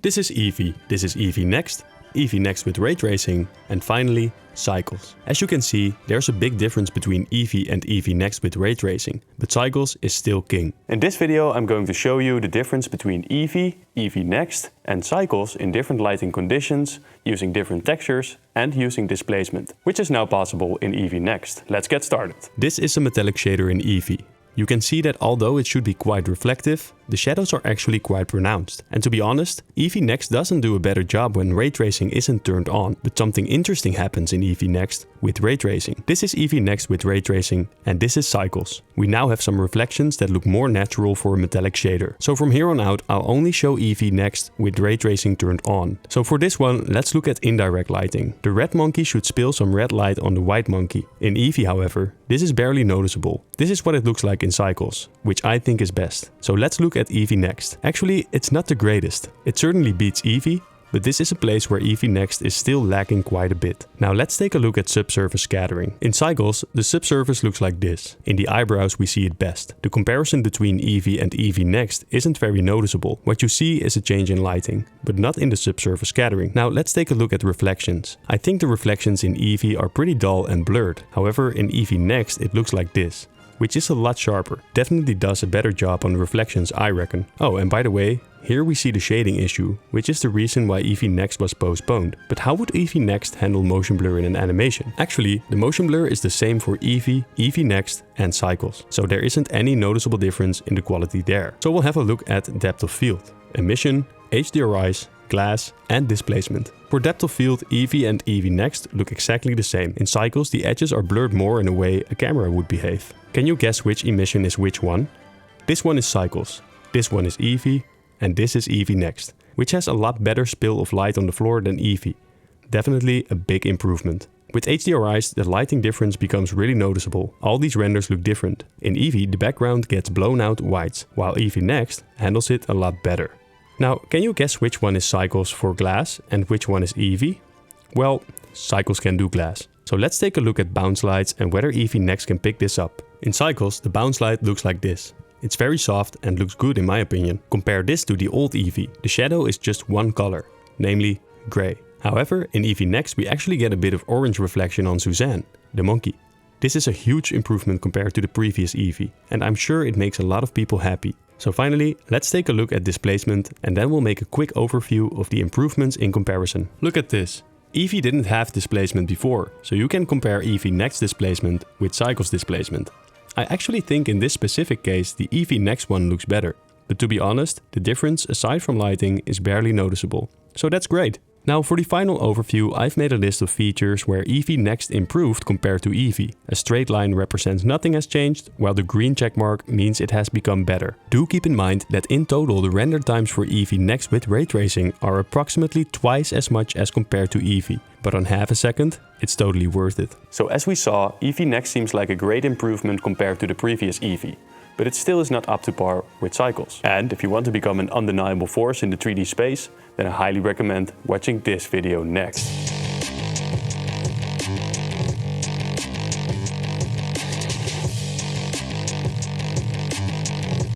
This is Eevee, this is Eevee Next, Eevee Next with ray tracing, and finally, cycles. As you can see, there's a big difference between Eevee and Eevee Next with ray tracing, but cycles is still king. In this video I'm going to show you the difference between Eevee, Eevee Next and cycles in different lighting conditions, using different textures and using displacement, which is now possible in Eevee Next. Let's get started. This is a metallic shader in Eevee. You can see that although it should be quite reflective, the shadows are actually quite pronounced. And to be honest, Eevee Next doesn't do a better job when ray tracing isn't turned on, but something interesting happens in Eevee Next with ray tracing. This is Eevee Next with ray tracing, and this is cycles. We now have some reflections that look more natural for a metallic shader. So from here on out, I'll only show Eevee Next with ray tracing turned on. So for this one, let's look at indirect lighting. The red monkey should spill some red light on the white monkey. In Eevee, however, this is barely noticeable. This is what it looks like in cycles, which I think is best. So let's look at Eevee Next. Actually, it's not the greatest. It certainly beats Eevee, but this is a place where Eevee Next is still lacking quite a bit. Now let's take a look at subsurface scattering. In cycles, the subsurface looks like this. In the eyebrows we see it best. The comparison between Eevee and Eevee Next isn't very noticeable. What you see is a change in lighting, but not in the subsurface scattering. Now let's take a look at reflections. I think the reflections in Eevee are pretty dull and blurred. However, in Eevee Next it looks like this, which is a lot sharper. Definitely does a better job on reflections, I reckon. Oh, and by the way, here we see the shading issue, which is the reason why Eevee Next was postponed. But how would Eevee Next handle motion blur in an animation? Actually, the motion blur is the same for Eevee, Eevee Next and cycles. So there isn't any noticeable difference in the quality there. So we'll have a look at depth of field, emission, HDRIs, glass and displacement. For depth of field, Eevee and Eevee Next look exactly the same. In cycles, the edges are blurred more in a way a camera would behave. Can you guess which emission is which one? This one is cycles, this one is Eevee, and this is Eevee Next, which has a lot better spill of light on the floor than Eevee. Definitely a big improvement. With HDRIs, the lighting difference becomes really noticeable. All these renders look different. In Eevee, the background gets blown out whites, while Eevee Next handles it a lot better. Now, can you guess which one is cycles for glass and which one is Eevee? Well, cycles can do glass. So let's take a look at bounce lights and whether Eevee Next can pick this up. In cycles, the bounce light looks like this. It's very soft and looks good in my opinion. Compare this to the old Eevee. The shadow is just one color, namely gray. However, in Eevee Next we actually get a bit of orange reflection on Suzanne, the monkey. This is a huge improvement compared to the previous Eevee, and I'm sure it makes a lot of people happy. So finally, let's take a look at displacement and then we'll make a quick overview of the improvements in comparison. Look at this. Eevee didn't have displacement before, so you can compare Eevee Next displacement with cycles displacement. I actually think in this specific case the Eevee Next one looks better, but to be honest, the difference aside from lighting is barely noticeable. So that's great. Now for the final overview, I've made a list of features where Eevee Next improved compared to Eevee. A straight line represents nothing has changed, while the green checkmark means it has become better. Do keep in mind that in total the render times for Eevee Next with ray tracing are approximately twice as much as compared to Eevee. But on half a second, it's totally worth it. So as we saw, Eevee Next seems like a great improvement compared to the previous Eevee. But it still is not up to par with cycles. And if you want to become an undeniable force in the 3D space, then I highly recommend watching this video next.